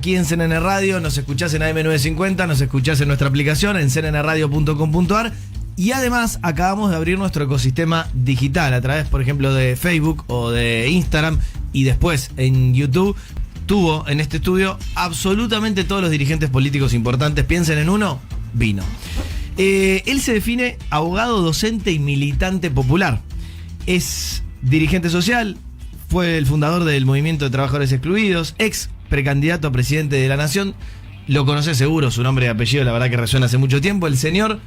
Aquí en CNN Radio, nos escuchás en AM950, nos escuchás en nuestra aplicación, en cnnradio.com.ar. Y además acabamos de abrir nuestro ecosistema digital a través, por ejemplo, de Facebook o de Instagram, y después en YouTube. Tuvo en este estudio absolutamente todos los dirigentes políticos importantes. Piensen en uno, vino. Él se define abogado, docente y militante popular. Es dirigente social, fue el fundador del Movimiento de Trabajadores Excluidos, ex precandidato a presidente de la Nación. Lo conocés seguro, su nombre y apellido la verdad que resuena hace mucho tiempo, el señor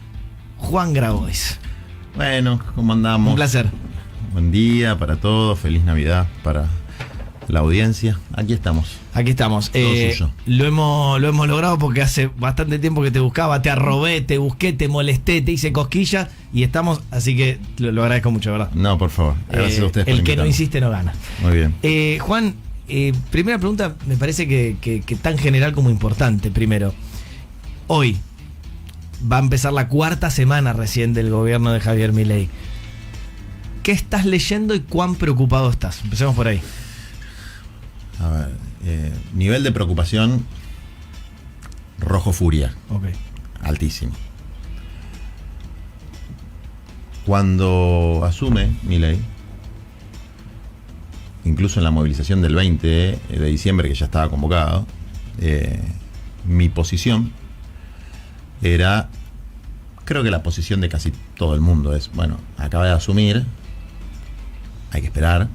Juan Grabois. Bueno, ¿cómo andamos? Un placer. Buen día para todos, feliz Navidad para la audiencia. Aquí estamos. Aquí estamos. Suyo. Lo hemos logrado porque hace bastante tiempo que te buscaba, te arrobé, te busqué, te molesté, te hice cosquilla y estamos, así que lo agradezco mucho, ¿verdad? No, por favor. Gracias a ustedes por El que no invitarme. insiste no gana. Muy bien. Juan, primera pregunta, me parece que tan general como importante. Primero, hoy va a empezar la cuarta semana recién del gobierno de Javier Milei. ¿Qué estás leyendo y cuán preocupado estás? Empecemos por ahí. A ver, nivel de preocupación, rojo furia, Ok. altísimo. Cuando asume Milei, incluso en la movilización del 20 de diciembre, que ya estaba convocado, mi posición era, creo que la posición de casi todo el mundo es, bueno, acaba de asumir, hay que esperar.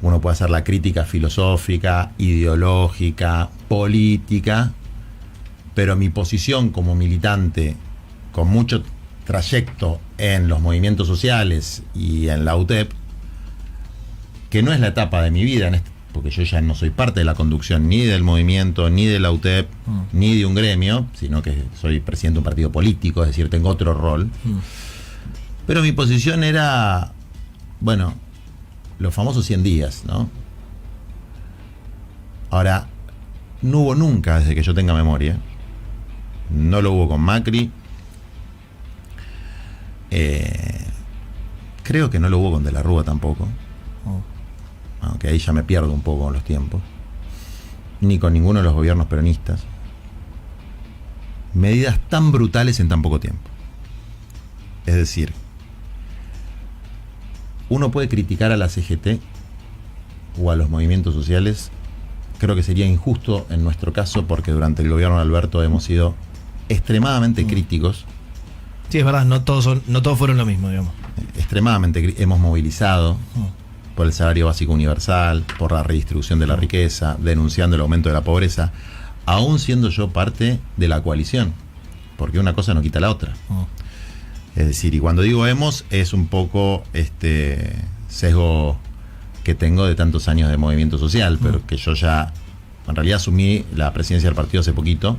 Uno puede hacer la crítica filosófica, ideológica, política, pero mi posición como militante con mucho trayecto en los movimientos sociales y en la UTEP, que no es la etapa de mi vida, porque yo ya no soy parte de la conducción ni del movimiento, ni de la UTEP, ni de un gremio, sino que soy presidente de un partido político, es decir, tengo otro rol. Pero mi posición era, bueno, los famosos 100 días, ¿no? Ahora, no hubo nunca, desde que yo tenga memoria, no lo hubo con Macri, creo que no lo hubo con De la Rúa tampoco, aunque ahí ya me pierdo un poco con los tiempos, ni con ninguno de los gobiernos peronistas, medidas tan brutales en tan poco tiempo. Es decir, uno puede criticar a la CGT o a los movimientos sociales. Creo que sería injusto en nuestro caso porque durante el gobierno de Alberto hemos sido extremadamente críticos. Sí, es verdad, no todos fueron lo mismo, digamos. Extremadamente hemos movilizado por el salario básico universal, por la redistribución de la riqueza, denunciando el aumento de la pobreza, aún siendo yo parte de la coalición, porque una cosa no quita la otra. Es decir, y cuando digo hemos, es un poco este sesgo que tengo de tantos años de movimiento social, pero que yo ya, en realidad asumí la presidencia del partido hace poquito,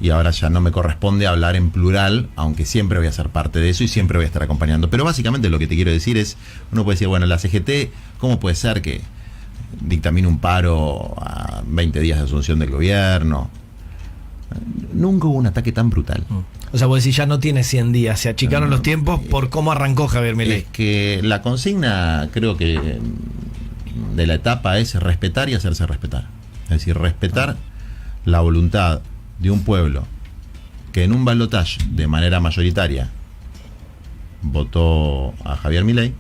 y ahora ya no me corresponde hablar en plural, aunque siempre voy a ser parte de eso y siempre voy a estar acompañando. Pero básicamente lo que te quiero decir es, uno puede decir, bueno, la CGT, ¿cómo puede ser que dictamine un paro a 20 días de asunción del gobierno? Nunca hubo un ataque tan brutal. O sea, vos decís, ya no tiene 100 días, se achicaron los tiempos por cómo arrancó Javier Milei. Es que la consigna, creo que de la etapa es respetar y hacerse respetar. Es decir, respetar la voluntad de un pueblo que en un balotaje de manera mayoritaria votó a Javier Milei,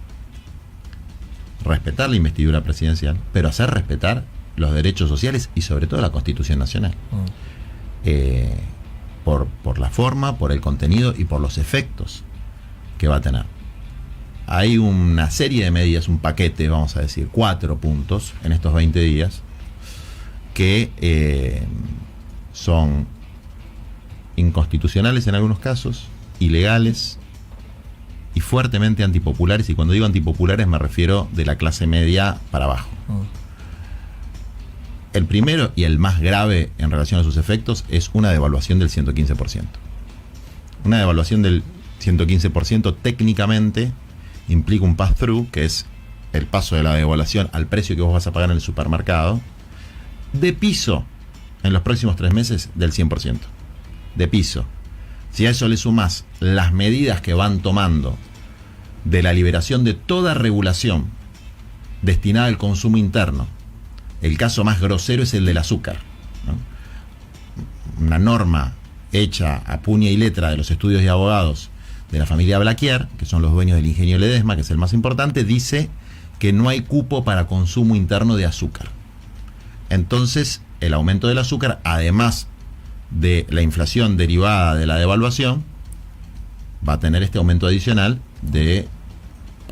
respetar la investidura presidencial, pero hacer respetar los derechos sociales y sobre todo la Constitución Nacional. Por la forma, por el contenido y por los efectos que va a tener. Hay una serie de medidas, un paquete, vamos a decir, 4 puntos en estos 20 días que son inconstitucionales en algunos casos, ilegales y fuertemente antipopulares, y cuando digo antipopulares me refiero de la clase media para abajo. El primero y el más grave en relación a sus efectos es una devaluación del 115%. Una devaluación del 115% técnicamente implica un pass-through, que es el paso de la devaluación al precio que vos vas a pagar en el supermercado, de piso en los próximos 3 meses del 100%. De piso. Si a eso le sumás las medidas que van tomando de la liberación de toda regulación destinada al consumo interno, el caso más grosero es el del azúcar. ¿no? Una norma hecha a puño y letra de los estudios de abogados de la familia Blaquier, que son los dueños del Ingenio Ledesma, que es el más importante, dice que no hay cupo para consumo interno de azúcar. Entonces, el aumento del azúcar, además de la inflación derivada de la devaluación, va a tener este aumento adicional de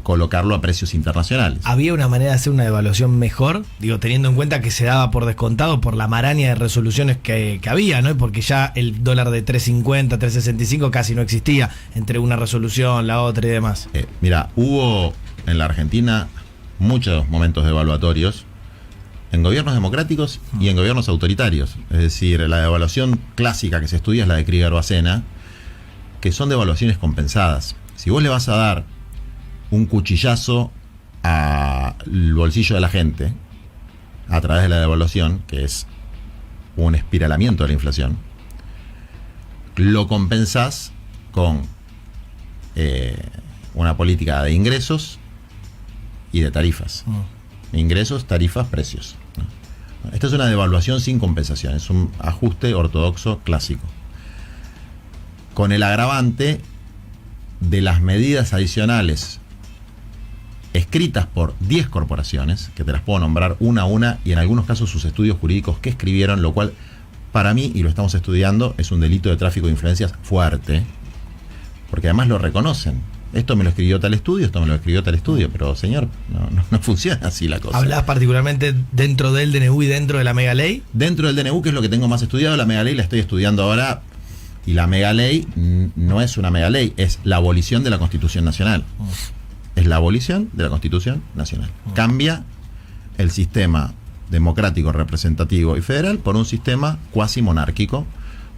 colocarlo a precios internacionales. ¿Había una manera de hacer una devaluación mejor? Digo, teniendo en cuenta que se daba por descontado por la maraña de resoluciones que había, ¿no? Porque ya el dólar de 3.50, 3.65 casi no existía entre una resolución, la otra y demás. Mira, hubo en la Argentina muchos momentos devaluatorios en gobiernos democráticos y en gobiernos autoritarios. Es decir, la devaluación clásica que se estudia es la de Krieger-Bacena, que son devaluaciones compensadas. Si vos le vas a dar un cuchillazo al bolsillo de la gente a través de la devaluación, que es un espiralamiento de la inflación, lo compensás con una política de ingresos y de tarifas. Ingresos, tarifas, precios. Esta es una devaluación sin compensación, es un ajuste ortodoxo clásico, con el agravante de las medidas adicionales escritas por 10 corporaciones, que te las puedo nombrar una a una, y en algunos casos sus estudios jurídicos que escribieron, lo cual para mí, y lo estamos estudiando, es un delito de tráfico de influencias fuerte, porque además lo reconocen. Esto me lo escribió tal estudio, esto me lo escribió tal estudio, pero señor, no funciona así la cosa. ¿Hablás particularmente dentro del DNU y dentro de la mega ley? Dentro del DNU, que es lo que tengo más estudiado, la mega ley la estoy estudiando ahora, y la mega ley no es una mega ley, es la abolición de la Constitución Nacional. Es la abolición de la Constitución Nacional. Cambia el sistema democrático, representativo y federal por un sistema cuasi monárquico,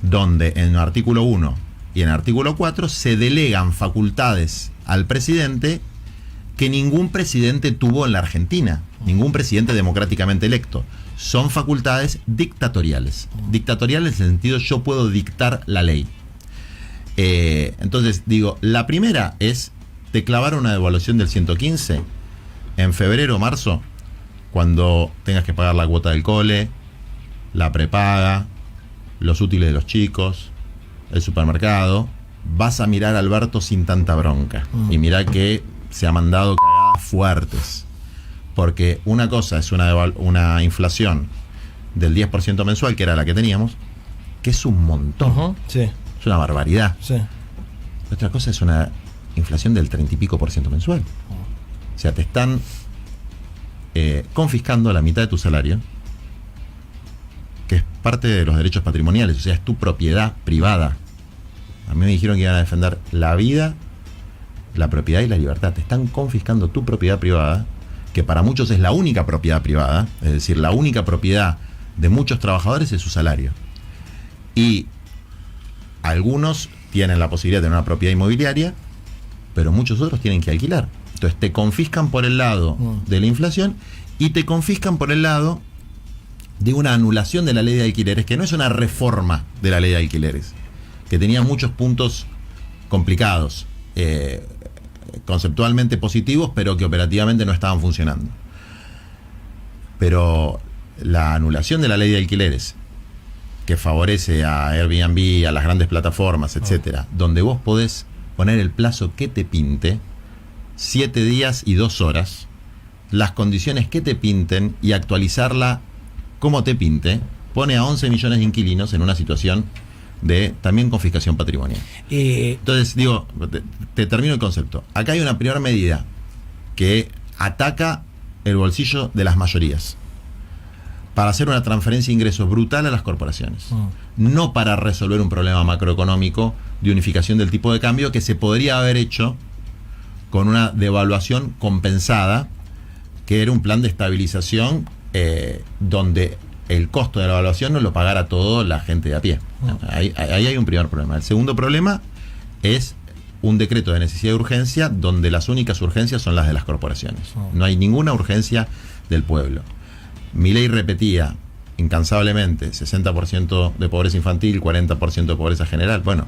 donde en el artículo 1 y en el artículo 4 se delegan facultades al presidente que ningún presidente tuvo en la Argentina, ningún presidente democráticamente electo. Son facultades dictatoriales. Dictatoriales en el sentido, yo puedo dictar la ley. Entonces, digo, la primera es, te clavaron una devaluación del 115 en febrero o marzo, cuando tengas que pagar la cuota del cole, la prepaga, los útiles de los chicos, el supermercado. Vas a mirar a Alberto sin tanta bronca. Y mirá que se ha mandado cagadas fuertes. Porque una cosa es una inflación del 10% mensual, que era la que teníamos, que es un montón. Sí. Es una barbaridad. Sí. Otra cosa es una inflación del 30 y pico % mensual. O sea, te están confiscando la mitad de tu salario, que es parte de los derechos patrimoniales, o sea, es tu propiedad privada. A mí me dijeron que iban a defender la vida, la propiedad y la libertad. Te están confiscando tu propiedad privada, que para muchos es la única propiedad privada, es decir, la única propiedad de muchos trabajadores es su salario. Y algunos tienen la posibilidad de tener una propiedad inmobiliaria, pero muchos otros tienen que alquilar. Entonces te confiscan por el lado de la inflación y te confiscan por el lado de una anulación de la ley de alquileres, que no es una reforma de la ley de alquileres, que tenía muchos puntos complicados, conceptualmente positivos, pero que operativamente no estaban funcionando. Pero la anulación de la ley de alquileres, que favorece a Airbnb, a las grandes plataformas, etcétera, donde vos podés poner el plazo que te pinte, 7 días y 2 horas, las condiciones que te pinten y actualizarla como te pinte, pone a 11 millones de inquilinos en una situación de también confiscación patrimonial. Entonces, digo, te termino el concepto. Acá hay una primera medida que ataca el bolsillo de las mayorías para hacer una transferencia de ingresos brutal a las corporaciones, no para resolver un problema macroeconómico de unificación del tipo de cambio que se podría haber hecho con una devaluación compensada, que era un plan de estabilización donde el costo de la devaluación no lo pagara todo la gente de a pie. Ahí hay un primer problema. El segundo problema es un decreto de necesidad y urgencia donde las únicas urgencias son las de las corporaciones. No hay ninguna urgencia del pueblo. Milei repetía incansablemente 60% de pobreza infantil, 40% de pobreza general. Bueno,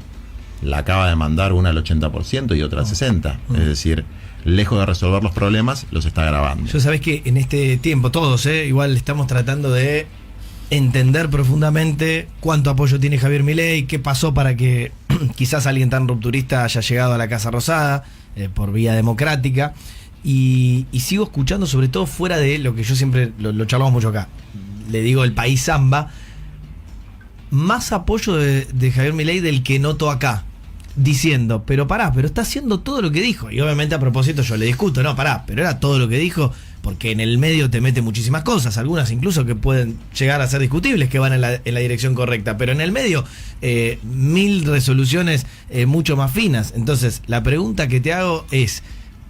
la acaba de mandar una al 80% y otra al 60%. Es decir, lejos de resolver los problemas, los está agravando. Yo sabés que en este tiempo, todos, igual estamos tratando de entender profundamente cuánto apoyo tiene Javier Milei, qué pasó para que quizás alguien tan rupturista haya llegado a la Casa Rosada por vía democrática. Y sigo escuchando, sobre todo fuera de lo que yo siempre lo charlamos mucho acá, le digo el país samba, más apoyo de Javier Milei del que noto acá, diciendo, pero está haciendo todo lo que dijo. Y obviamente a propósito yo le discuto, no, pero era todo lo que dijo, porque en el medio te mete muchísimas cosas, algunas incluso que pueden llegar a ser discutibles, que van en la dirección correcta, pero en el medio 1000 resoluciones mucho más finas. Entonces la pregunta que te hago es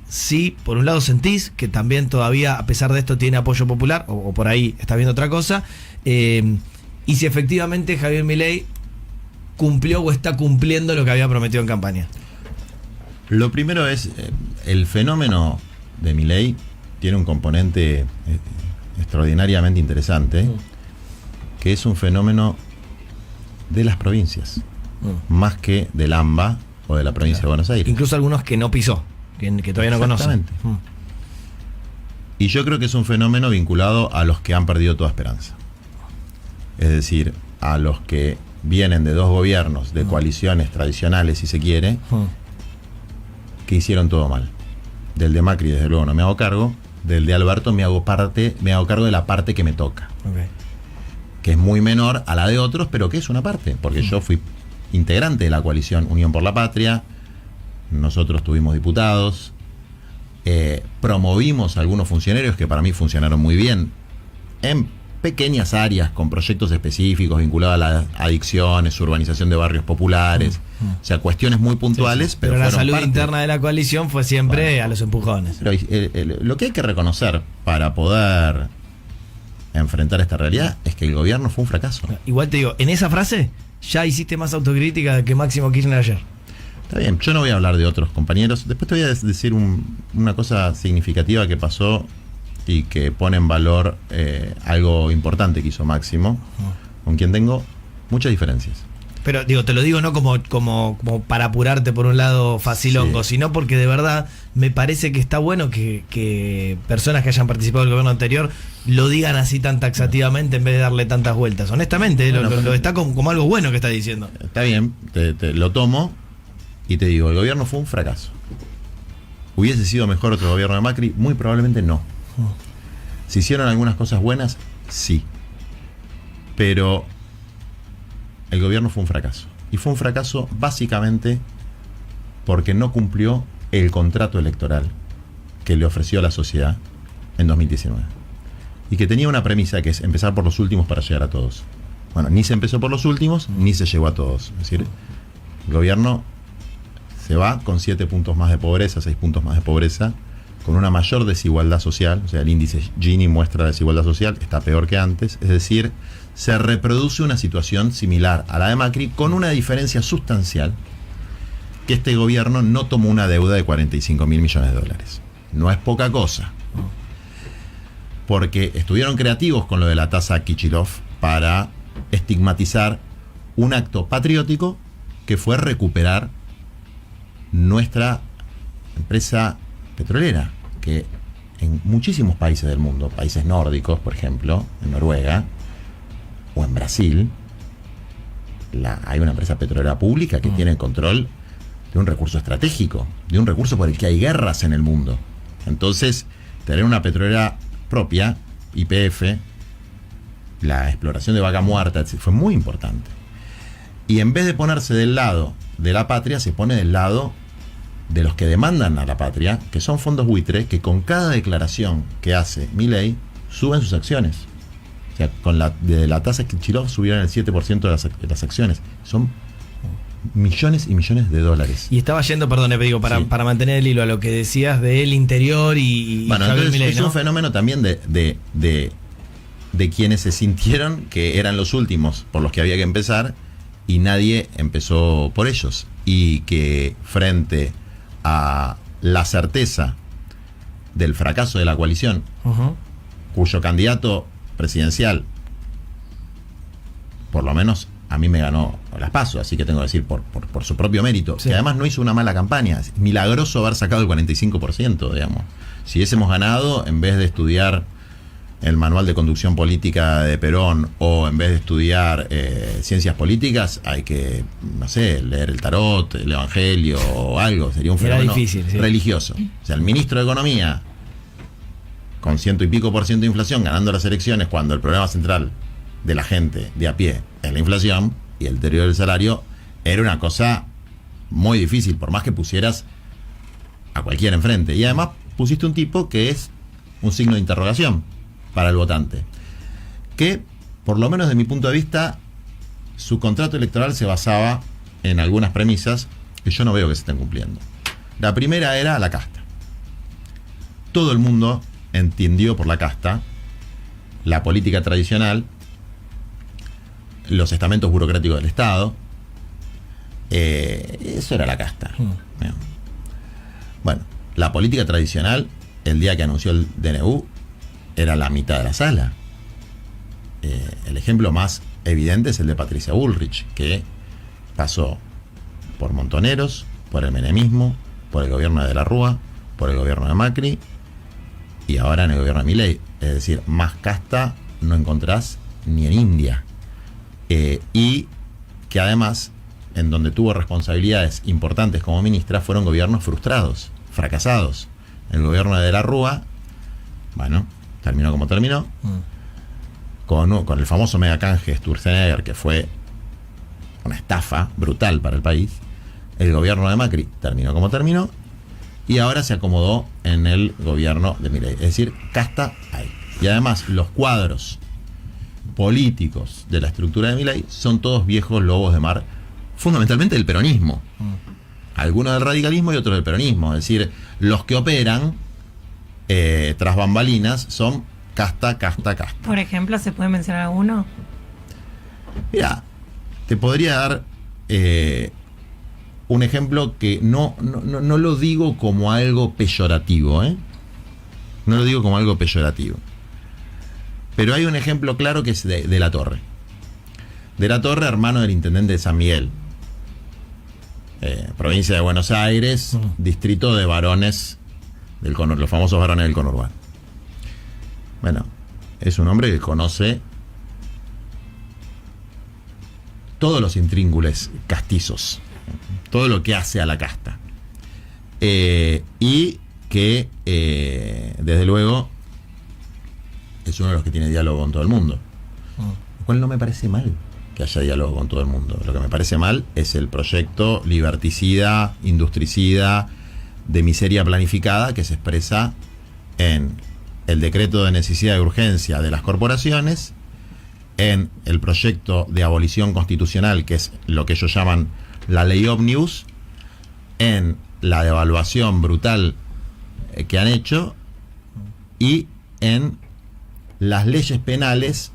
si por un lado sentís que también todavía a pesar de esto tiene apoyo popular, o por ahí estás viendo otra cosa, y si efectivamente Javier Milei cumplió o está cumpliendo lo que había prometido en campaña. Lo primero es, el fenómeno de Milei tiene un componente extraordinariamente interesante, que es un fenómeno de las provincias, más que del AMBA o de la provincia de Buenos Aires. Incluso algunos que no pisó, que todavía no conocen. Exactamente. Y yo creo que es un fenómeno vinculado a los que han perdido toda esperanza. Es decir, a los que vienen de dos gobiernos, de coaliciones tradicionales, si se quiere, que hicieron todo mal. Del de Macri, desde luego, no me hago cargo. Del de Alberto me hago cargo de la parte que me toca. Okay. Que es muy menor a la de otros, pero que es una parte. Porque yo fui integrante de la coalición Unión por la Patria. Nosotros tuvimos diputados. Promovimos a algunos funcionarios que para mí funcionaron muy bien en pequeñas áreas con proyectos específicos vinculados a las adicciones, urbanización de barrios populares, o sea, cuestiones muy puntuales, sí. Pero la salud interna de la coalición fue siempre a los empujones. Pero lo que hay que reconocer para poder enfrentar esta realidad es que el gobierno fue un fracaso. Igual te digo, en esa frase ya hiciste más autocrítica que Máximo Kirchner ayer. Está bien, yo no voy a hablar de otros compañeros. Después te voy a decir una cosa significativa que pasó y que pone en valor algo importante que hizo Máximo, con quien tengo muchas diferencias. Pero digo, te lo digo no como para apurarte por un lado facilongo, sí, sino porque de verdad me parece que está bueno que personas que hayan participado del gobierno anterior lo digan así tan taxativamente en vez de darle tantas vueltas. Honestamente, lo está como algo bueno que está diciendo. Está bien, te lo tomo y te digo, el gobierno fue un fracaso. ¿Hubiese sido mejor otro gobierno de Macri? Muy probablemente no. ¿Se hicieron algunas cosas buenas? Sí. Pero el gobierno fue un fracaso. Y fue un fracaso básicamente porque no cumplió el contrato electoral que le ofreció a la sociedad en 2019. Y que tenía una premisa que es empezar por los últimos para llegar a todos. Bueno, ni se empezó por los últimos, ni se llegó a todos. Es decir, el gobierno se va con 7 puntos más de pobreza, 6 puntos más de pobreza, con una mayor desigualdad social, o sea, el índice Gini muestra la desigualdad social, está peor que antes, es decir, se reproduce una situación similar a la de Macri, con una diferencia sustancial, que este gobierno no tomó una deuda de 45.000 millones de dólares. No es poca cosa, porque estuvieron creativos con lo de la tasa Kicillof para estigmatizar un acto patriótico que fue recuperar nuestra empresa petrolera, que en muchísimos países del mundo, países nórdicos, por ejemplo, en Noruega o en Brasil, hay una empresa petrolera pública que tiene el control de un recurso estratégico, de un recurso por el que hay guerras en el mundo. Entonces, tener una petrolera propia, YPF, la exploración de Vaca Muerta, fue muy importante. Y en vez de ponerse del lado de la patria, se pone del lado de los que demandan a la patria, que son fondos buitre, que con cada declaración que hace Milei suben sus acciones. O sea, de la tasa Kicillof subieron el 7% de las acciones. Son millones y millones de dólares. Y estaba yendo, perdón, digo, para mantener el hilo a lo que decías del interior y bueno, Javier entonces Milei, es un fenómeno también de quienes se sintieron que eran los últimos por los que había que empezar y nadie empezó por ellos. Y que frente a la certeza del fracaso de la coalición, cuyo candidato presidencial, por lo menos a mí me ganó las PASO, así que tengo que decir por su propio mérito, sí, que además no hizo una mala campaña, es milagroso haber sacado el 45%, digamos. Si hubiésemos ganado, en vez de estudiar el manual de conducción política de Perón, o en vez de estudiar ciencias políticas, hay que, no sé, leer el tarot, el evangelio o algo. Sería un fenómeno difícil, sí, religioso. O sea, el ministro de Economía, con 100 y pico % de inflación, ganando las elecciones, cuando el problema central de la gente de a pie es la inflación y el deterioro del salario, era una cosa muy difícil, por más que pusieras a cualquiera enfrente. Y además pusiste un tipo que es un signo de interrogación para el votante, que, por lo menos de mi punto de vista, su contrato electoral se basaba en algunas premisas que yo no veo que se estén cumpliendo. La primera era la casta. Todo el mundo entendió por la casta la política tradicional, los estamentos burocráticos del Estado. Eso era la casta. Bueno, la política tradicional, el día que anunció el DNU, era la mitad de la sala. El ejemplo más evidente es el de Patricia Bullrich, que pasó por Montoneros, por el menemismo, por el gobierno de De la Rúa, por el gobierno de Macri y ahora en el gobierno de Milei. Es decir, más casta no encontrás ni en India. Y que además, en donde tuvo responsabilidades importantes como ministra, fueron gobiernos frustrados, fracasados. El gobierno de la Rúa, bueno, terminó como terminó, con el famoso megacanje Sturzenegger, que fue una estafa brutal para el país. El gobierno de Macri terminó como terminó, y ahora se acomodó en el gobierno de Milei. Es decir, casta hay. Y además, los cuadros políticos de la estructura de Milei son todos viejos lobos de mar, fundamentalmente del peronismo. Algunos del radicalismo y otros del peronismo. Es decir, los que operan tras bambalinas son casta. Por ejemplo, ¿se puede mencionar alguno? Mira, te podría dar un ejemplo que no lo digo como algo peyorativo, No lo digo como algo peyorativo. Pero hay un ejemplo claro que es de La Torre. De La Torre, hermano del intendente de San Miguel, provincia de Buenos Aires, distrito de varones, los famosos varones del conurbano. Bueno, es un hombre que conoce todos los intríngules castizos, todo lo que hace a la casta. Y que, desde luego, es uno de los que tiene diálogo con todo el mundo. Lo cual no me parece mal que haya diálogo con todo el mundo. Lo que me parece mal es el proyecto liberticida, industricida, de miseria planificada que se expresa en el decreto de necesidad y urgencia de las corporaciones, en el proyecto de abolición constitucional, que es lo que ellos llaman la ley ómnibus, en la devaluación brutal que han hecho, y en las leyes penales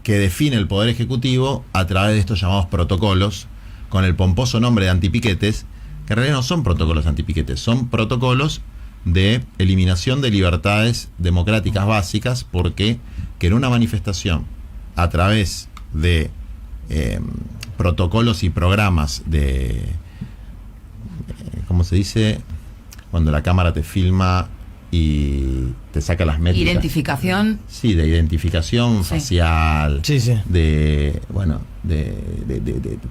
que define el Poder Ejecutivo a través de estos llamados protocolos, con el pomposo nombre de antipiquetes, que en realidad no son protocolos antipiquetes, son protocolos de eliminación de libertades democráticas básicas, porque que en una manifestación, a través de protocolos y programas de, ¿cómo se dice? Cuando la cámara te filma y te saca las métricas. ¿Identificación? Sí, de identificación facial. Sí, sí. De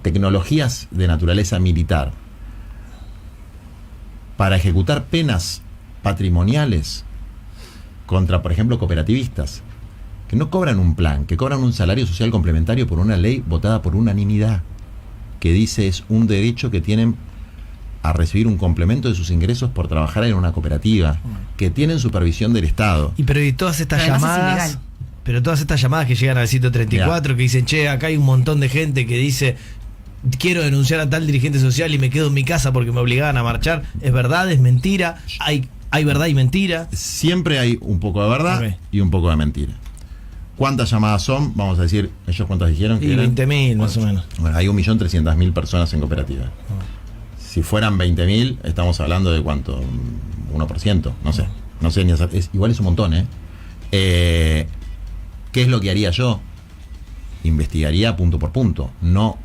tecnologías de naturaleza militar. Para ejecutar penas patrimoniales contra, por ejemplo, cooperativistas, que no cobran un plan, que cobran un salario social complementario por una ley votada por unanimidad, que dice es un derecho que tienen a recibir un complemento de sus ingresos por trabajar en una cooperativa, que tienen supervisión del Estado. Y todas estas llamadas, pero todas estas llamadas que llegan al sitio 34, que dicen, che, acá hay un montón de gente que dice, quiero denunciar a tal dirigente social y me quedo en mi casa porque me obligaban a marchar, ¿es verdad? ¿Es mentira? ¿Hay verdad y mentira? Siempre hay un poco de verdad y un poco de mentira. ¿Cuántas llamadas son? Vamos a decir, ¿ellos cuántas dijeron? Y 20.000 más o menos. Bueno, hay 1.300.000 personas en cooperativa. Si fueran 20.000, estamos hablando de ¿cuánto? 1%, no sé. No sé, igual es un montón, ¿Qué es lo que haría yo? Investigaría punto por punto. No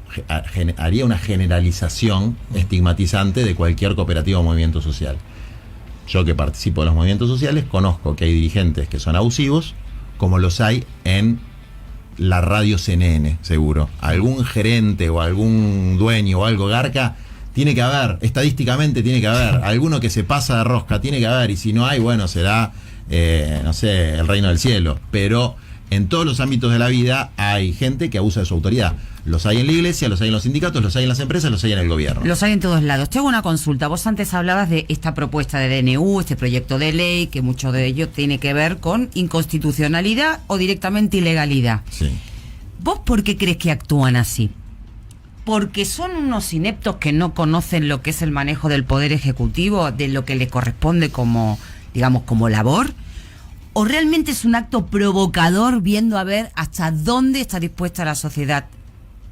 haría una generalización estigmatizante de cualquier cooperativa o movimiento social. Yo, que participo de los movimientos sociales, conozco que hay dirigentes que son abusivos, como los hay en la radio CNN, seguro. Algún gerente o algún dueño o algo garca tiene que haber, estadísticamente tiene que haber, alguno que se pasa de rosca tiene que haber, y si no hay, bueno, será, no sé, el reino del cielo. Pero en todos los ámbitos de la vida hay gente que abusa de su autoridad. Los hay en la iglesia, los hay en los sindicatos, los hay en las empresas, los hay en el gobierno. Los hay en todos lados. Te hago una consulta. Vos antes hablabas de esta propuesta de DNU, este proyecto de ley, que mucho de ello tiene que ver con inconstitucionalidad o directamente ilegalidad. Sí. ¿Vos por qué crees que actúan así? ¿Porque son unos ineptos que no conocen lo que es el manejo del poder ejecutivo, de lo que le corresponde como, digamos, como labor? ¿O realmente es un acto provocador viendo a ver hasta dónde está dispuesta la sociedad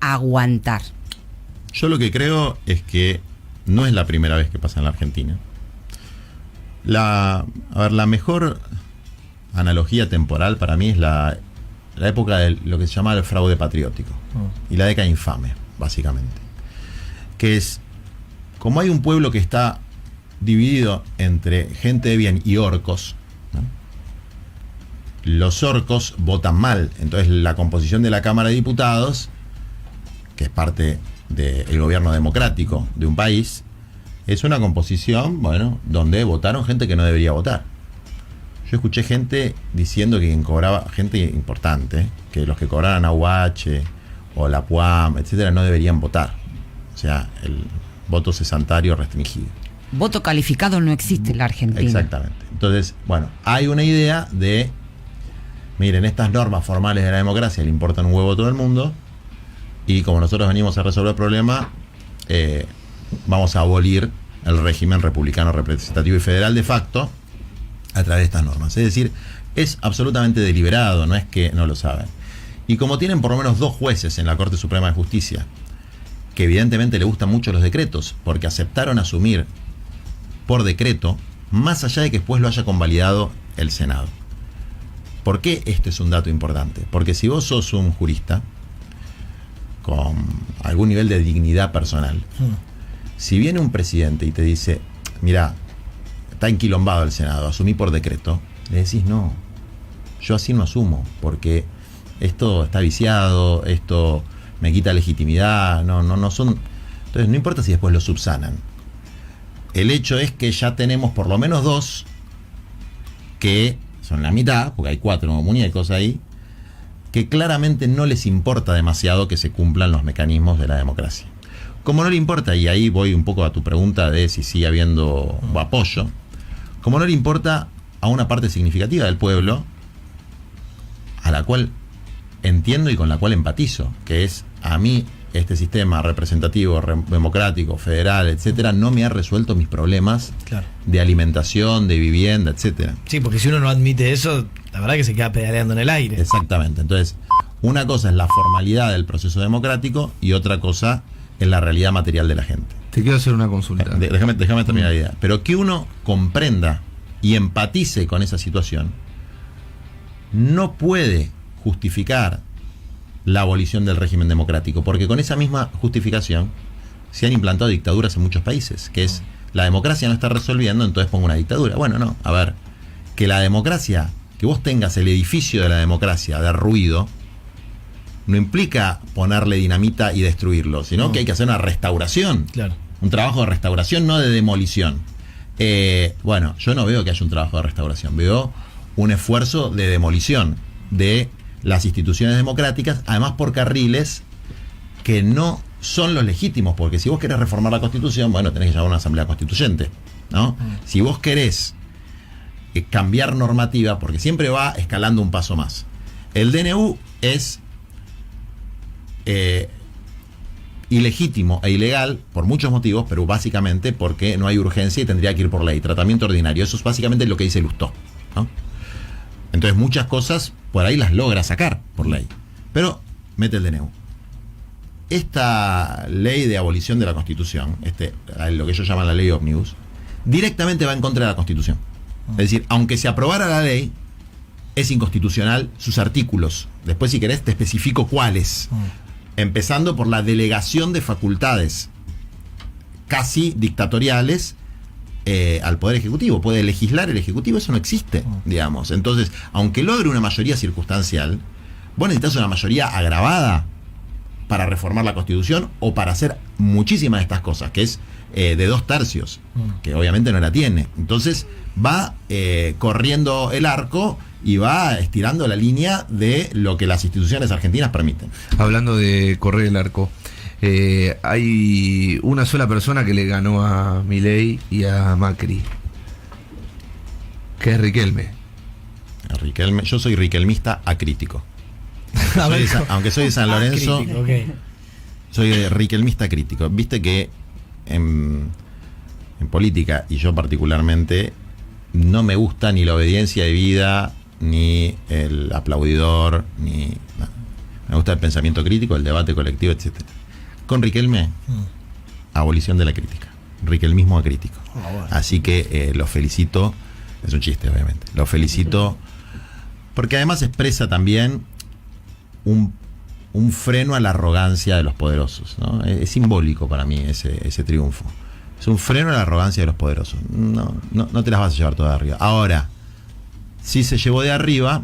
a aguantar? Yo lo que creo es que no es la primera vez que pasa en la Argentina. La mejor analogía temporal para mí es la época de lo que se llama el fraude patriótico y la década infame, básicamente. Que es, como hay un pueblo que está dividido entre gente de bien y orcos, ¿no? Los orcos votan mal, entonces la composición de la Cámara de Diputados, que es parte del gobierno democrático de un país, es una composición, bueno, donde votaron gente que no debería votar. Yo escuché gente diciendo que quien cobraba, gente importante, que los que cobraran AUH o la PUAM, etcétera, no deberían votar. O sea, el voto cesantario restringido. Voto calificado no existe en la Argentina. Exactamente. Entonces, bueno, hay una idea de, miren, estas normas formales de la democracia le importan un huevo a todo el mundo, y como nosotros venimos a resolver el problema, vamos a abolir el régimen republicano representativo y federal de facto a través de estas normas. Es decir, es absolutamente deliberado, no es que no lo saben. Y como tienen por lo menos 2 jueces en la Corte Suprema de Justicia, que evidentemente le gustan mucho los decretos, porque aceptaron asumir por decreto, más allá de que después lo haya convalidado el Senado. ¿Por qué esto es un dato importante? Porque si vos sos un jurista con algún nivel de dignidad personal, si viene un presidente y te dice, mira, está enquilombado el Senado, asumí por decreto, le decís, no, yo así no asumo, porque esto está viciado, esto me quita legitimidad, no son. Entonces no importa si después lo subsanan. El hecho es que ya tenemos por lo menos 2 que son la mitad, porque hay 4 como muñecos ahí, que claramente no les importa demasiado que se cumplan los mecanismos de la democracia. Como no le importa, y ahí voy un poco a tu pregunta de si sigue habiendo apoyo, como no le importa a una parte significativa del pueblo, a la cual entiendo y con la cual empatizo, que es, a mí este sistema representativo, democrático, federal, etcétera, no me ha resuelto mis problemas de alimentación, de vivienda, etcétera. Sí, porque si uno no admite eso, la verdad que se queda pedaleando en el aire. Exactamente. Entonces, una cosa es la formalidad del proceso democrático y otra cosa es la realidad material de la gente. Te quiero hacer una consulta. Déjame terminar la idea. Pero que uno comprenda y empatice con esa situación no puede justificar la abolición del régimen democrático, porque con esa misma justificación se han implantado dictaduras en muchos países, que es, la democracia no está resolviendo, entonces pongo una dictadura. Bueno, no, a ver, que la democracia, que vos tengas el edificio de la democracia derruido, no implica ponerle dinamita y destruirlo, sino que hay que hacer una restauración. Claro. Un trabajo de restauración, no de demolición. Bueno, yo no veo que haya un trabajo de restauración, veo un esfuerzo de demolición de las instituciones democráticas, además por carriles que no son los legítimos, porque si vos querés reformar la Constitución, bueno, tenés que llamar a una asamblea constituyente, ¿no? Si vos querés cambiar normativa, porque siempre va escalando un paso más. El DNU es ilegítimo e ilegal por muchos motivos, pero básicamente porque no hay urgencia y tendría que ir por ley, tratamiento ordinario. Eso es básicamente lo que dice Lustó, ¿no? Entonces muchas cosas por ahí las logra sacar por ley, pero mete el DNU. Esta ley de abolición de la Constitución, lo que ellos llaman la ley ómnibus, directamente va en contra de la Constitución. Es decir, aunque se aprobara la ley, es inconstitucional sus artículos. Después, si querés, te especifico cuáles. Empezando por la delegación de facultades casi dictatoriales al Poder Ejecutivo, puede legislar el Ejecutivo, eso no existe, digamos. Entonces, aunque logre una mayoría circunstancial, vos necesitas una mayoría agravada para reformar la Constitución o para hacer muchísimas de estas cosas, que es de 2/3, que obviamente no la tiene. Entonces va corriendo el arco y va estirando la línea de lo que las instituciones argentinas permiten. Hablando de correr el arco, hay una sola persona que le ganó a Milei y a Macri, que es Riquelme. Yo soy riquelmista acrítico. Aunque soy de San Lorenzo, Crítico, okay. Soy riquelmista crítico. Viste que en política, y yo particularmente, no me gusta ni la obediencia debida, ni el aplaudidor, ni nada. Me gusta el pensamiento crítico, el debate colectivo, etcétera. Con Riquelme, abolición de la crítica. Riquelmismo acrítico. Bueno. Así que lo felicito. Es un chiste, obviamente. Lo felicito porque además expresa también un freno a la arrogancia de los poderosos, ¿no? Es simbólico para mí ese triunfo. Es un freno a la arrogancia de los poderosos. No te las vas a llevar todas de arriba. Ahora, sí se llevó de arriba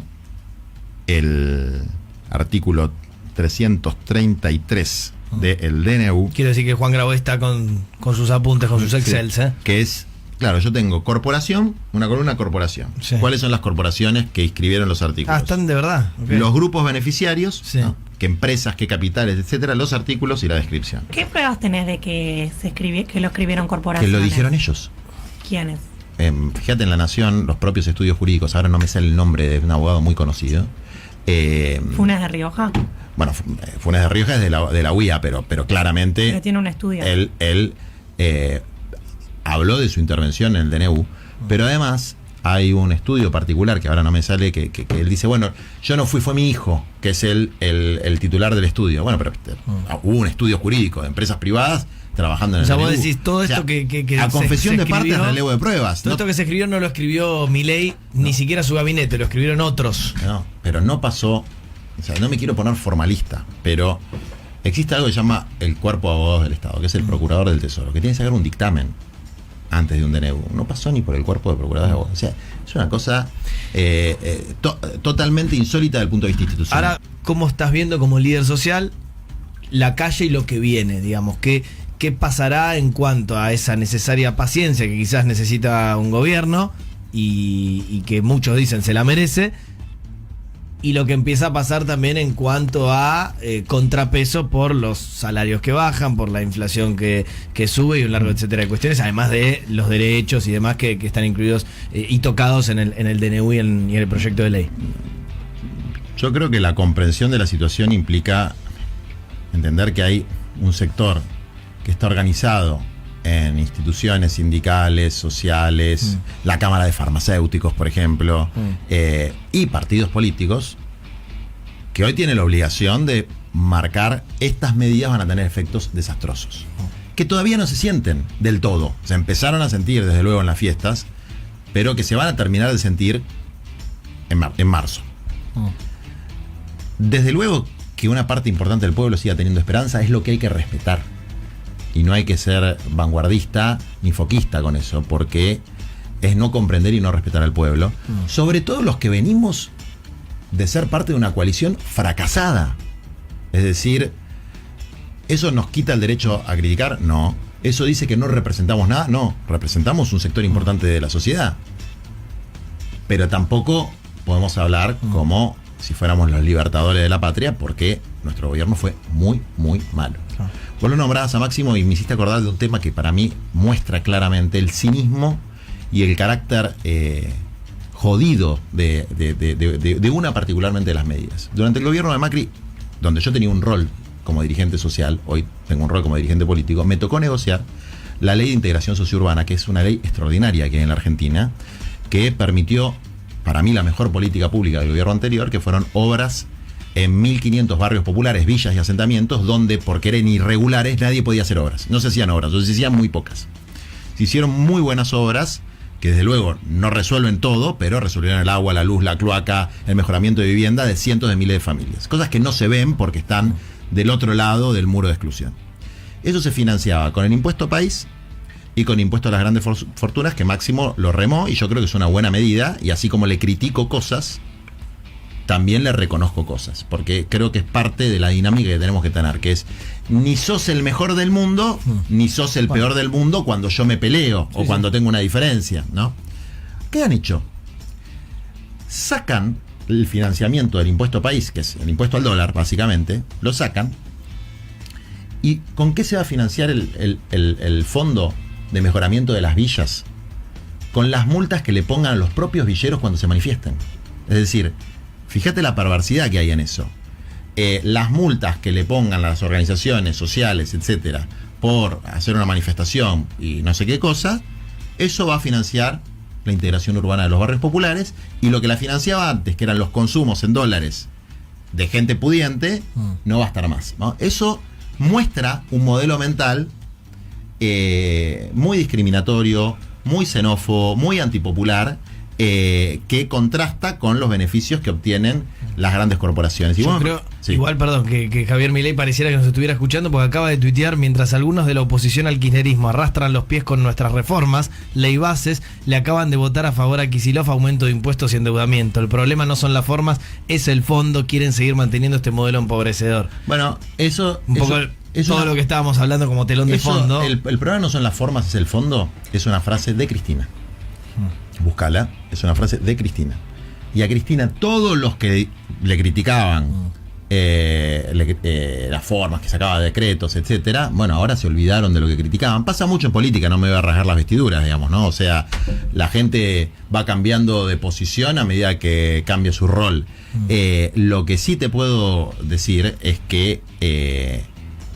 el artículo 333 del DNU. Quiero decir que Juan Grabois está con sus apuntes, con sus Excels, ¿eh? Que es, claro, yo tengo corporación, una columna corporación. Sí. ¿Cuáles son las corporaciones que inscribieron los artículos? Ah, están de verdad. Okay. Los grupos beneficiarios, Sí. ¿no? Qué empresas, qué capitales, etcétera, los artículos y la descripción. ¿Qué pruebas tenés de que que lo escribieron Que corporaciones? lo dijeron ellos. ¿Quiénes? Fíjate en La Nación, los propios estudios jurídicos, ahora no me sale el nombre de un abogado muy conocido. ¿Funes de Rioja? Bueno, Funes de Rioja es de la UIA, pero claramente Pero tiene un estudio. él habló de su intervención en el DNU, pero además hay un estudio particular que ahora no me sale, que él dice, bueno, yo no fui, fue mi hijo, que es el titular del estudio. Bueno, pero hubo un estudio jurídico de empresas privadas trabajando en el DNU. Vos decís todo esto que a confesión se de parte es escribió, relevo de pruebas. Todo esto que se escribió no lo escribió Milei, ni siquiera su gabinete, lo escribieron otros. No, pero no pasó. O sea, no me quiero poner formalista, pero existe algo que se llama el Cuerpo de Abogados del Estado, que es el Procurador del Tesoro, que tiene que sacar un dictamen antes de un DNU. No pasó ni por el Cuerpo de Procuradores de Abogados. O sea, es una cosa totalmente insólita desde el punto de vista institucional. Ahora, ¿cómo estás viendo como líder social la calle y lo que viene? Digamos, ¿qué pasará en cuanto a esa necesaria paciencia que quizás necesita un gobierno y que muchos dicen se la merece? Y lo que empieza a pasar también en cuanto a contrapeso por los salarios que bajan, por la inflación que sube y un largo etcétera de cuestiones, además de los derechos y demás que están incluidos y tocados en el DNU y en el proyecto de ley. Yo creo que la comprensión de la situación implica entender que hay un sector que está organizado en instituciones sindicales, sociales, la Cámara de Farmacéuticos, por ejemplo, y partidos políticos, que hoy tienen la obligación de marcar estas medidas van a tener efectos desastrosos, que todavía no se sienten del todo. Se empezaron a sentir, desde luego, en las fiestas, pero que se van a terminar de sentir en marzo. Desde luego que una parte importante del pueblo siga teniendo esperanza es lo que hay que respetar. Y no hay que ser vanguardista ni foquista con eso, porque es no comprender y no respetar al pueblo. Sobre todo los que venimos de ser parte de una coalición fracasada. Es decir, ¿eso nos quita el derecho a criticar? No. ¿Eso dice que no representamos nada? No. Representamos un sector importante de la sociedad. Pero tampoco podemos hablar como si fuéramos los libertadores de la patria, porque nuestro gobierno fue muy, muy malo. Vos lo nombrabas a Máximo y me hiciste acordar de un tema que para mí muestra claramente el cinismo y el carácter jodido de una particularmente de las medidas. Durante el gobierno de Macri, donde yo tenía un rol como dirigente social, hoy tengo un rol como dirigente político, me tocó negociar la ley de integración sociourbana, que es una ley extraordinaria que hay en la Argentina, que permitió, para mí, la mejor política pública del gobierno anterior, que fueron obras en 1.500 barrios populares, villas y asentamientos, donde, porque eran irregulares, nadie podía hacer obras. No se hacían obras, o se hacían muy pocas. Se hicieron muy buenas obras, que desde luego no resuelven todo, pero resolvieron el agua, la luz, la cloaca, el mejoramiento de vivienda de cientos de miles de familias. Cosas que no se ven porque están del otro lado del muro de exclusión. Eso se financiaba con el impuesto país y con impuesto a las grandes fortunas, que Máximo lo remó, y yo creo que es una buena medida, y así como le critico cosas, también le reconozco cosas, porque creo que es parte de la dinámica que tenemos que tener, que es, ni sos el mejor del mundo, ni sos el peor del mundo cuando yo me peleo, o cuando tengo una diferencia, ¿no? ¿Qué han hecho? Sacan el financiamiento del impuesto país, que es el impuesto al dólar, básicamente, lo sacan. ¿Y con qué se va a financiar el fondo de mejoramiento de las villas? Con las multas que le pongan a los propios villeros cuando se manifiesten. Es decir, fíjate la perversidad que hay en eso. Las multas que le pongan las organizaciones sociales, etcétera, por hacer una manifestación y no sé qué cosa, eso va a financiar la integración urbana de los barrios populares, y lo que la financiaba antes, que eran los consumos en dólares de gente pudiente, no va a estar más, ¿no? Eso muestra un modelo mental muy discriminatorio, muy xenófobo, muy antipopular, que contrasta con los beneficios que obtienen las grandes corporaciones. Y yo bueno, creo, sí. igual, perdón, que Javier Milei pareciera que nos estuviera escuchando, porque acaba de tuitear: mientras algunos de la oposición al kirchnerismo arrastran los pies con nuestras reformas, ley bases, le acaban de votar a favor a Kicillof aumento de impuestos y endeudamiento. El problema no son las formas, es el fondo. Quieren seguir manteniendo este modelo empobrecedor. Bueno, eso... Un poco todo lo que estábamos hablando como telón de fondo. El problema no son las formas, es el fondo. Es una frase de Cristina. Búscala, es una frase de Cristina. Y a Cristina, todos los que le criticaban las formas, que sacaba decretos, etcétera, bueno, ahora se olvidaron de lo que criticaban. Pasa mucho en política, no me voy a rasgar las vestiduras, digamos, ¿no? O sea, la gente va cambiando de posición a medida que cambia su rol. Lo que sí te puedo decir es que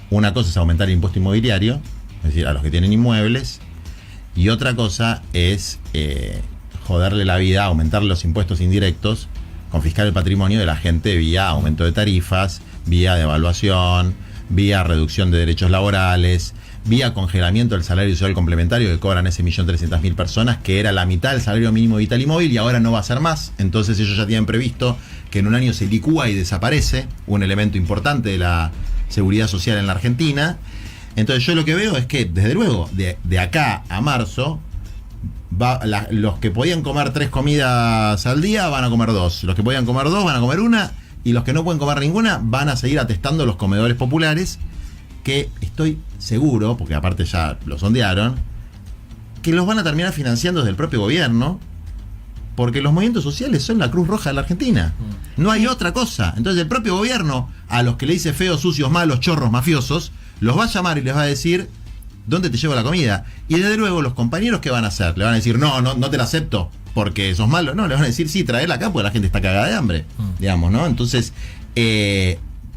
una cosa es aumentar el impuesto inmobiliario, es decir, a los que tienen inmuebles, y otra cosa es joderle la vida, aumentar los impuestos indirectos, confiscar el patrimonio de la gente vía aumento de tarifas, vía devaluación, vía reducción de derechos laborales, vía congelamiento del salario social complementario que cobran ese 1.300.000 personas, que era la mitad del salario mínimo vital y móvil, y ahora no va a ser más. Entonces ellos ya tienen previsto que en un año se licúa y desaparece un elemento importante de la seguridad social en la Argentina. Entonces yo lo que veo es que, desde luego, de acá a marzo, los que podían comer 3 comidas al día van a comer 2, los que podían comer 2 van a comer 1, y los que no pueden comer ninguna van a seguir atestando los comedores populares, que estoy seguro, porque aparte ya lo sondearon, que los van a terminar financiando desde el propio gobierno, porque los movimientos sociales son la Cruz Roja de la Argentina. No hay otra cosa. Entonces el propio gobierno, a los que le dice feos, sucios, malos, chorros, mafiosos, los va a llamar y les va a decir: ¿dónde te llevo la comida? Y desde luego los compañeros, ¿qué van a hacer? Le van a decir: no te la acepto porque sos malo. No, le van a decir: sí, traela acá porque la gente está cagada de hambre, digamos, ¿no? Entonces,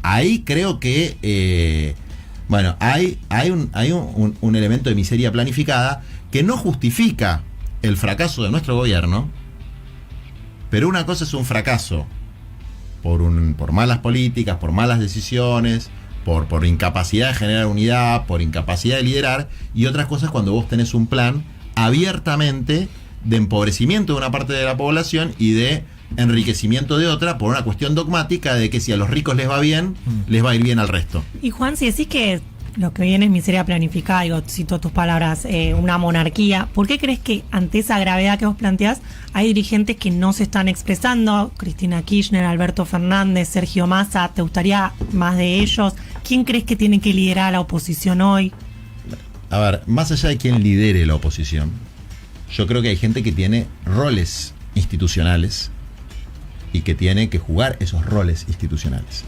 ahí creo que hay un elemento de miseria planificada que no justifica el fracaso de nuestro gobierno, pero una cosa es un fracaso por malas políticas, por malas decisiones, por incapacidad de generar unidad, por incapacidad de liderar, y otras cosas cuando vos tenés un plan abiertamente de empobrecimiento de una parte de la población y de enriquecimiento de otra, por una cuestión dogmática de que si a los ricos les va bien, les va a ir bien al resto. Y Juan, si decís que lo que viene es miseria planificada, digo, cito tus palabras, una monarquía, ¿por qué crees que ante esa gravedad que vos planteás hay dirigentes que no se están expresando? Cristina Kirchner, Alberto Fernández, Sergio Massa, ¿te gustaría más de ellos? ¿Quién crees que tiene que liderar a la oposición hoy? A ver, más allá de quién lidere la oposición, yo creo que hay gente que tiene roles institucionales y que tiene que jugar esos roles institucionales.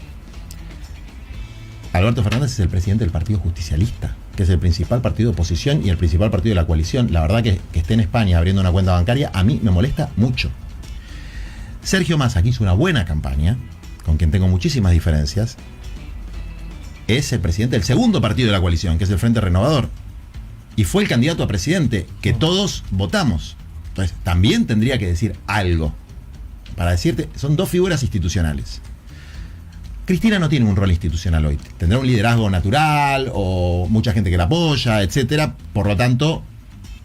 Alberto Fernández es el presidente del Partido Justicialista, que es el principal partido de oposición y el principal partido de la coalición. La verdad que esté en España abriendo una cuenta bancaria a mí me molesta mucho. Sergio Massa, que hizo una buena campaña, con quien tengo muchísimas diferencias, es el presidente del segundo partido de la coalición, que es el Frente Renovador, y fue el candidato a presidente que todos votamos. Entonces también tendría que decir algo para decirte, son dos figuras institucionales. Cristina no tiene un rol institucional hoy. Tendrá un liderazgo natural o mucha gente que la apoya, etcétera. Por lo tanto,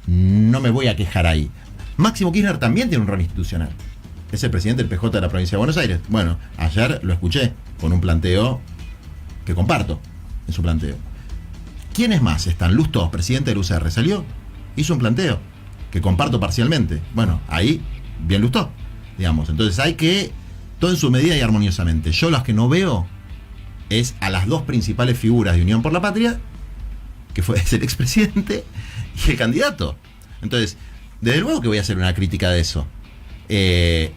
no me voy a quejar ahí. Máximo Kirchner también tiene un rol institucional. Es el presidente del PJ de la provincia de Buenos Aires. Bueno, ayer lo escuché con un planteo que comparto en su planteo. ¿Quiénes más están? Lustó, presidente del UCR, ¿salió? hizo un planteo que comparto parcialmente. Bueno, ahí bien le gustó, digamos. Entonces hay que, todo en su medida y armoniosamente. Yo las que no veo es a las dos principales figuras de Unión por la Patria, que fue el expresidente y el candidato. Entonces, desde luego que voy a hacer una crítica de eso. ¿Qué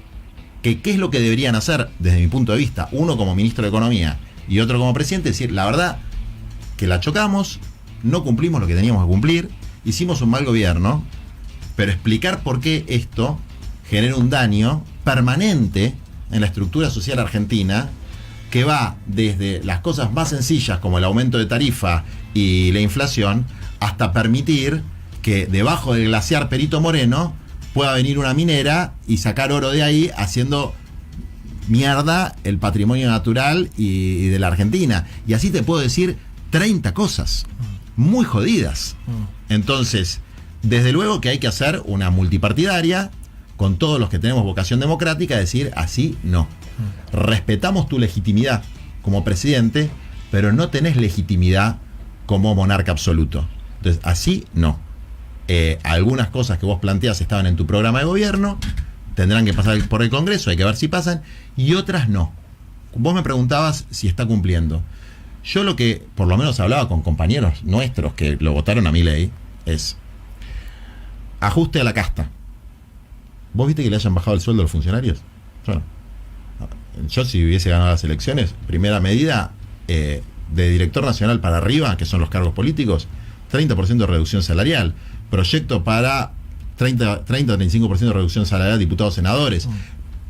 es lo que deberían hacer desde mi punto de vista? Uno como ministro de Economía y otro como presidente, decir, la verdad que la chocamos, no cumplimos lo que teníamos que cumplir, hicimos un mal gobierno, pero explicar por qué esto genera un daño permanente en la estructura social argentina, que va desde las cosas más sencillas como el aumento de tarifa y la inflación, hasta permitir que debajo del glaciar Perito Moreno pueda venir una minera y sacar oro de ahí, haciendo mierda el patrimonio natural y de la Argentina. Y así te puedo decir 30 cosas muy jodidas. Entonces, desde luego que hay que hacer una multipartidaria con todos los que tenemos vocación democrática, decir así no. Respetamos tu legitimidad como presidente, pero no tenés legitimidad como monarca absoluto. Entonces, así no. Algunas cosas que vos planteás estaban en tu programa de gobierno, tendrán que pasar por el Congreso, hay que ver si pasan, y otras no. Vos me preguntabas si está cumpliendo. Yo lo que, por lo menos hablaba con compañeros nuestros que lo votaron a Milei, es ajuste a la casta. ¿Vos viste que le hayan bajado el sueldo a los funcionarios? Yo si hubiese ganado las elecciones, primera medida, de director nacional para arriba, que son los cargos políticos, 30% de reducción salarial. Proyecto para 30-35% de reducción salarial de diputados senadores.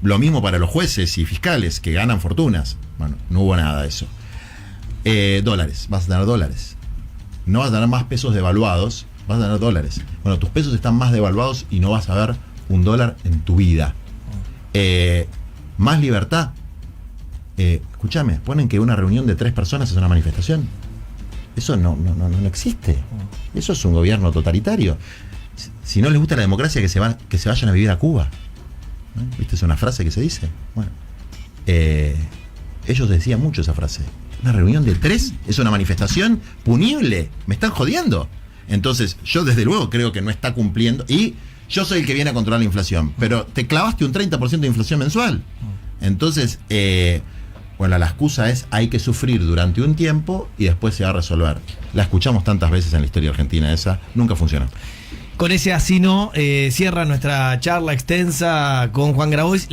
Lo mismo para los jueces y fiscales que ganan fortunas. Bueno, no hubo nada de eso. Dólares, vas a tener dólares. No vas a tener más pesos devaluados, vas a tener dólares. Bueno, tus pesos están más devaluados y no vas a ver un dólar en tu vida. Más libertad. Escúchame, ponen que una reunión de 3 personas es una manifestación. Eso no existe. Eso es un gobierno totalitario. Si no les gusta la democracia, que se vayan a vivir a Cuba. ¿Viste? Es una frase que se dice. Bueno, ellos decían mucho esa frase. Una reunión de 3 es una manifestación punible. Me están jodiendo. Entonces, yo desde luego creo que no está cumpliendo. Y yo soy el que viene a controlar la inflación. Pero te clavaste un 30% de inflación mensual. Entonces, bueno, la excusa es hay que sufrir durante un tiempo y después se va a resolver. La escuchamos tantas veces en la historia argentina, esa nunca funcionó. Con ese así no, cierra nuestra charla extensa con Juan Grabois.